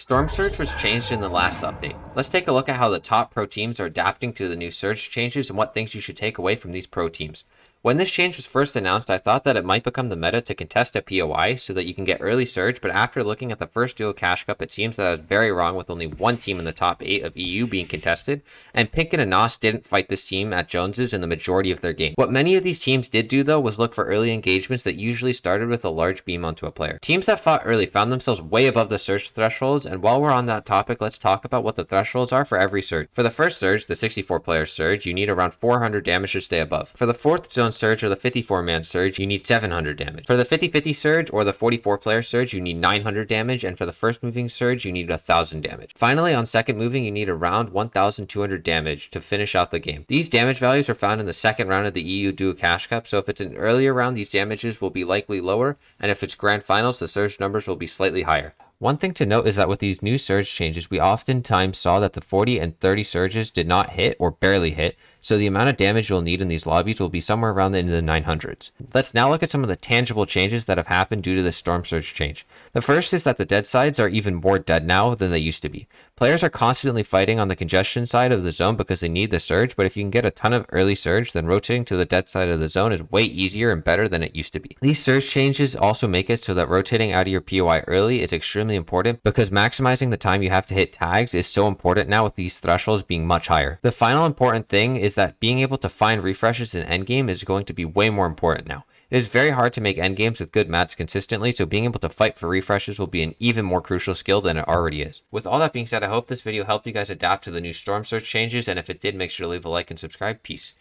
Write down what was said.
Storm Surge was changed in the last update. Let's take a look at how the top pro teams are adapting to the new Surge changes and what things you should take away from these pro teams. When this change was first announced, I thought that it might become the meta to contest at POI so that you can get early Surge, but after looking at the first Duo Cash Cup, it seems that I was very wrong with only one team in the top 8 of EU being contested, and Pinkett and Nos didn't fight this team at Jones's in the majority of their game. What many of these teams did do though was look for early engagements that usually started with a large beam onto a player. Teams that fought early found themselves way above the Surge thresholds, and while we're on that topic, let's talk about what the thresholds are for every Surge. For the first Surge, the 64 player Surge, you need around 400 damage to stay above. For the 4th zone Surge or the 54-man Surge, you need 700 damage. For the 50-50 Surge or the 44-player Surge, you need 900 damage, and for the first moving Surge, you need 1000 damage. Finally, on second moving, you need around 1200 damage to finish out the game. These damage values are found in the second round of the EU Duo Cash Cup, so if it's an earlier round, these damages will be likely lower, and if it's grand finals, the Surge numbers will be slightly higher. One thing to note is that with these new Surge changes, we oftentimes saw that the 40 and 30 Surges did not hit or barely hit, so the amount of damage you'll need in these lobbies will be somewhere around in the 900s. Let's now look at some of the tangible changes that have happened due to this Storm Surge change. The first is that the dead sides are even more dead now than they used to be. Players are constantly fighting on the congestion side of the zone because they need the Surge, but if you can get a ton of early Surge, then rotating to the dead side of the zone is way easier and better than it used to be. These Surge changes also make it so that rotating out of your POI early is extremely important because maximizing the time you have to hit tags is so important now with these thresholds being much higher. The final important thing is that being able to find refreshes in endgame is going to be way more important now. It is very hard to make endgames with good mats consistently, so being able to fight for refreshes will be an even more crucial skill than it already is. With all that being said, I hope this video helped you guys adapt to the new Storm Surge changes, and if it did, make sure to leave a like and subscribe. Peace.